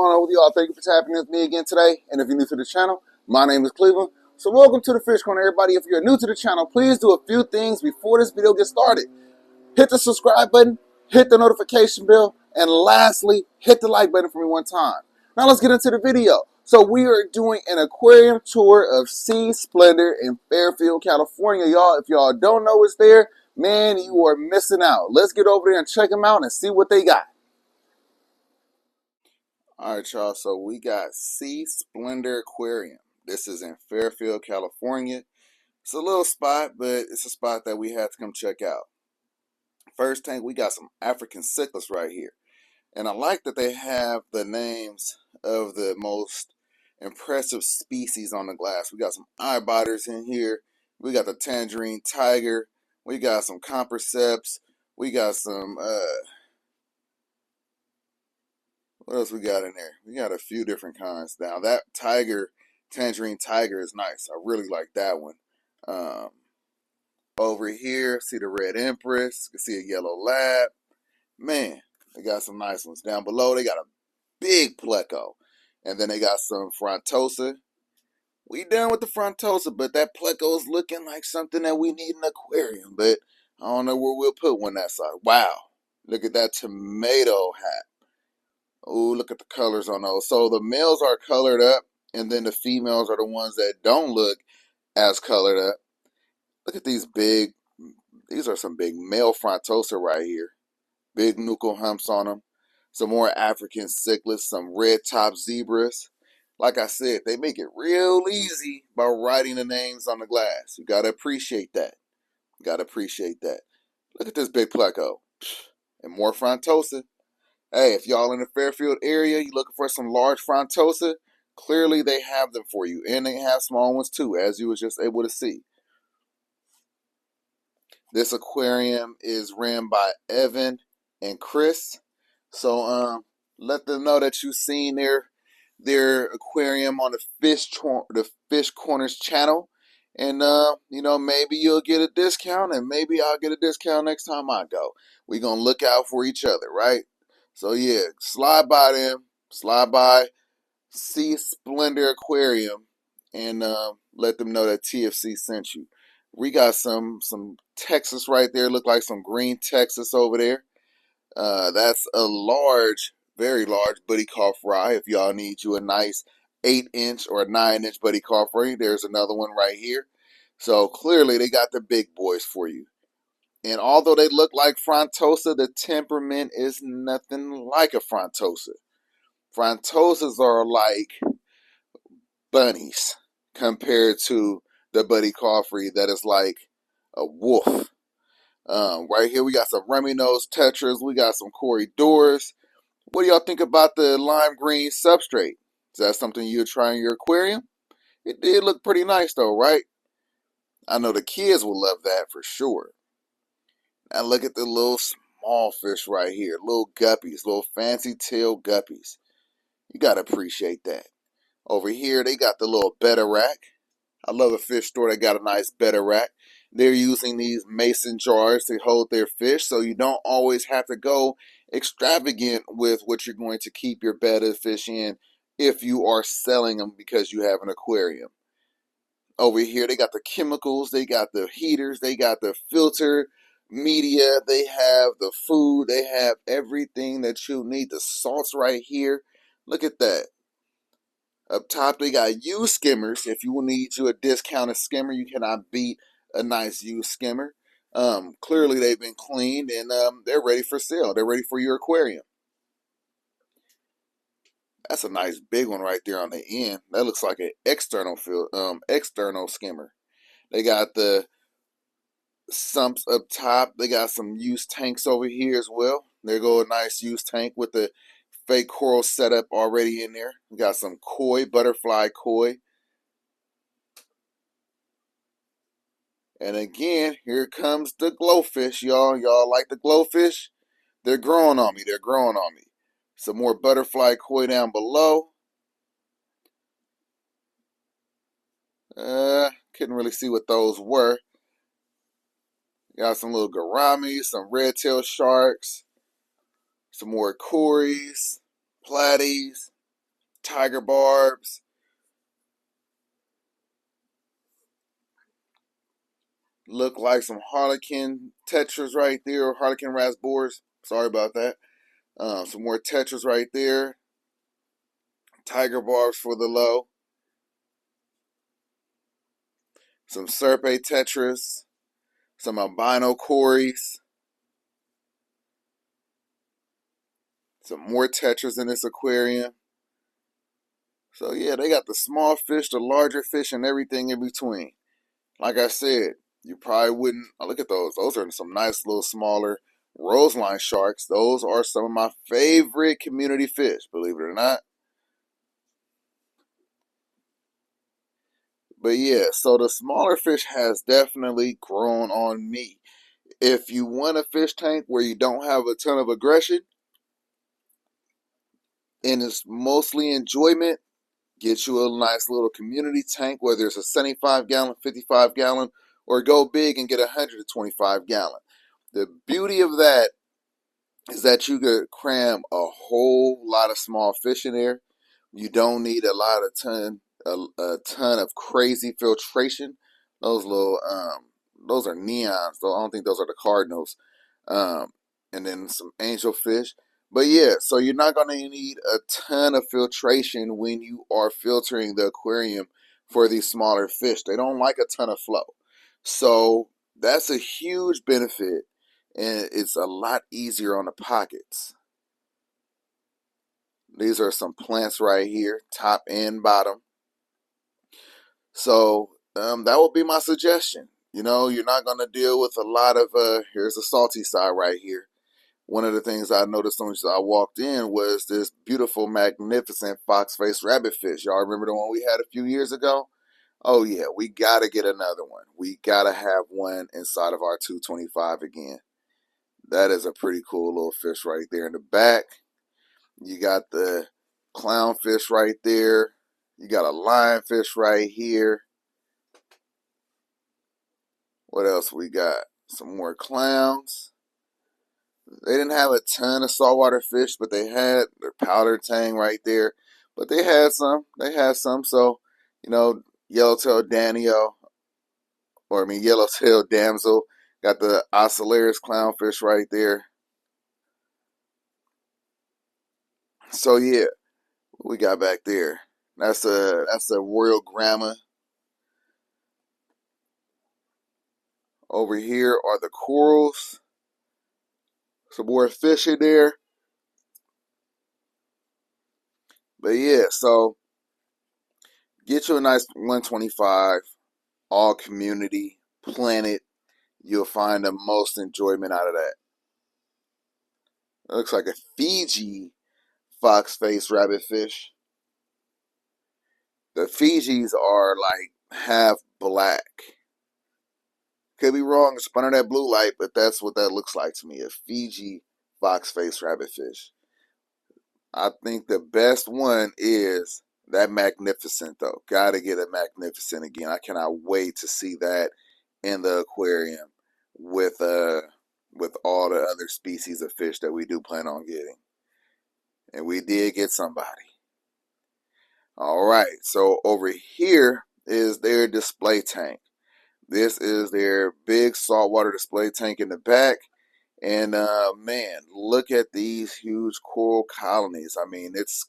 going on with y'all? Thank you for tapping in with me again today. And if you're new to the channel, my name is Cleveland. So welcome to the Fish Corner, everybody. If you're new to the channel, please do a few things before this video gets started. Hit the subscribe button, hit the notification bell, and lastly, hit the like button for me one time. Now let's get into the video. So we are doing an aquarium tour of Sea Splendor in Fairfield, California. Y'all, if y'all don't know what's there, man, you are missing out. Let's get over there and check them out and see what they got. All right, y'all, so we got Sea Splendor Aquarium. This is in Fairfield, California. It's a little spot, but it's a spot that we had to come check out. First tank, we got some African cichlids right here. And I like that they have the names of the most impressive species on the glass. We got some eye biters in here. We got the tangerine tiger. We got some comperceps. We got some, what else we got in there? We got a few different kinds. Now, that tangerine tiger is nice. I really like that one. Over here, see the red empress. You can see a yellow lab. Man, they got some nice ones. Down below, they got a big pleco. And then they got some frontosa. We done with the frontosa, but that pleco is looking like something that we need in an aquarium. But I don't know where we'll put one that side. Wow. Look at that tomato hat. Oh, look at the colors on those. So the males are colored up, and then the females are the ones that don't look as colored up. Look at these are some big male frontosa right here. Big nuchal humps on them. Some more African cichlids, some red top zebras. Like I said, they make it real easy by writing the names on the glass. You gotta appreciate that. You gotta appreciate that. Look at this big pleco. And more frontosa. Hey, if y'all in the Fairfield area, you looking for some large frontosa, clearly they have them for you. And they have small ones too, as you was just able to see. This aquarium is ran by Evan and Chris. So let them know that you've seen their aquarium on the Fish Corners channel. And you know, maybe you'll get a discount, and maybe I'll get a discount next time I go. We're gonna look out for each other, right? So yeah, slide by them, slide by Sea Splendor Aquarium, and let them know that TFC sent you. We got some Texas right there. Look like some green Texas over there. That's a large, very large buddy call fry. If y'all need you a nice 8-inch or a 9-inch buddy call fry, there's another one right here. So clearly they got the big boys for you. And although they look like frontosa, the temperament is nothing like a frontosa. Frontosas are like bunnies compared to the buddy coffrey that is like a wolf. Right here we got some rummy nose tetras. We got some corridors. What do y'all think about the lime green substrate? Is that something you would try in your aquarium? It did look pretty nice though, right? I know the kids will love that for sure. Now look at the little small fish right here. Little guppies, little fancy tail guppies. You gotta appreciate that. Over here they got the little betta rack. I love a fish store that got a nice betta rack. They're using these mason jars to hold their fish, so you don't always have to go extravagant with what you're going to keep your betta fish in if you are selling them because you have an aquarium. Over here, they got the chemicals, they got the heaters, they got the filter media, they have the food, they have everything that you need. The salts right here. Look at that. Up top, they got used skimmers. If you need you a discounted skimmer, you cannot beat a nice used skimmer. Clearly, they've been cleaned and they're ready for sale. They're ready for your aquarium. That's a nice big one right there on the end. That looks like an external skimmer. They got the sumps up top. They got some used tanks over here as well. There go a nice used tank with the fake coral setup already in there. We got some koi, butterfly koi. And again, here comes the glowfish, y'all. Y'all like the glowfish? They're growing on me. They're growing on me. Some more butterfly koi down below. Couldn't really see what those were. Got some little gouramis, some red-tailed sharks, some more cories, platies. tiger barbs. Look like some harlequin tetras right there, or harlequin rasbors. Sorry about that. Some more tetras right there. Tiger barbs for the low. Some serpe tetras. Some albino cories. Some more tetras in this aquarium. So yeah, they got the small fish, the larger fish, and everything in between. Like I said, you probably wouldn't. Oh, look at those. Those are some nice little smaller roseline sharks. Those are some of my favorite community fish, believe it or not. But yeah, so the smaller fish has definitely grown on me. If you want a fish tank where you don't have a ton of aggression and it's mostly enjoyment, get you a nice little community tank, whether it's a 75-gallon, 55-gallon, or go big and get a 125-gallon. The beauty of that is that you could cram a whole lot of small fish in there. You don't need a ton of crazy filtration. Those little those are neons. Though I don't think those are the cardinals. Um, and then some angelfish. But yeah, so you're not going to need a ton of filtration when you are filtering the aquarium for these smaller fish. They don't like a ton of flow. So that's a huge benefit, and it's a lot easier on the pockets. These are some plants right here, top and bottom. So that would be my suggestion. You know, you're not going to deal with a lot of, here's the salty side right here. One of the things I noticed when I walked in was this beautiful, magnificent fox-faced rabbitfish. Y'all remember the one we had a few years ago? Oh yeah, we got to get another one. We got to have one inside of our 225 again. That is a pretty cool little fish right there in the back. You got the clownfish right there. You got a lionfish right here. What else we got? Some more clowns. They didn't have a ton of saltwater fish, but they had their powder tang right there. But they had some. They had some. So, you know, yellowtail danio, or I mean yellowtail damsel. Got the Ocellaris clownfish right there. So yeah, what we got back there? That's a royal grama. Over here are the corals. Some more fish in there. But yeah, so get you a nice 125, all community, planet. You'll find the most enjoyment out of that. It looks like a Fiji fox-faced rabbitfish. The Fijis are like half black. Could be wrong, it's under that blue light, but that's what that looks like to me. A Fiji fox-faced rabbitfish. I think the best one is that magnificent though. Gotta get a magnificent again. I cannot wait to see that in the aquarium with all the other species of fish that we do plan on getting. And we did get somebody. All right, so over here is their display tank. This is their big saltwater display tank in the back. And man, look at these huge coral colonies. I mean, it's,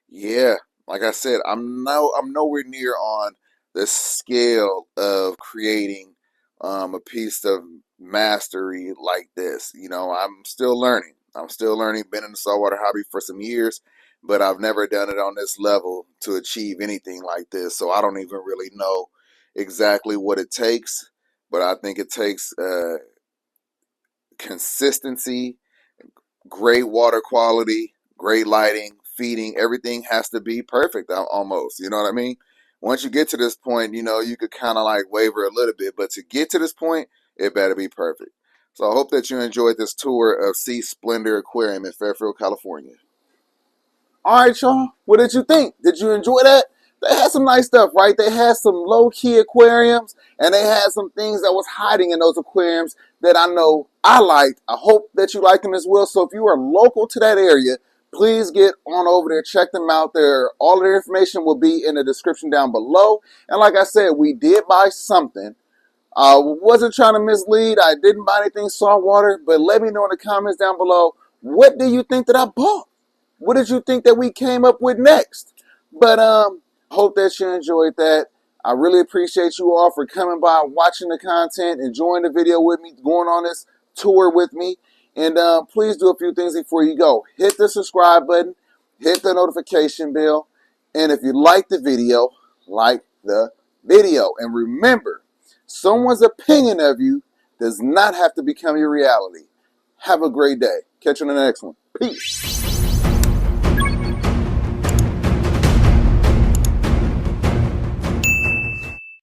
yeah, like I said, I'm nowhere near on the scale of creating a piece of mastery like this. You know, I'm still learning. I'm still learning. Been in the saltwater hobby for some years, but I've never done it on this level to achieve anything like this. So I don't even really know exactly what it takes, but I think it takes consistency, great water quality, great lighting, feeding. Everything has to be perfect almost. You know what I mean? Once you get to this point, you know, you could kind of like waver a little bit, but to get to this point, it better be perfect. So I hope that you enjoyed this tour of Splendor Aquarium in Fairfield, California. All right, y'all. What did you think? Did you enjoy that? They had some nice stuff, right? They had some low-key aquariums, and they had some things that was hiding in those aquariums that I know I liked. I hope that you liked them as well. So if you are local to that area, please get on over there, check them out there. All of their information will be in the description down below. And like I said, we did buy something. I wasn't trying to mislead. I didn't buy anything saltwater, but let me know in the comments down below, what do you think that I bought? What did you think that we came up with next? But hope that you enjoyed that. I really appreciate you all for coming by, watching the content, enjoying the video with me, going on this tour with me. And please do a few things before you go. Hit the subscribe button, hit the notification bell, and if you like the video, like the video. And remember, someone's opinion of you does not have to become your reality. Have a great day. Catch you on the next one. Peace.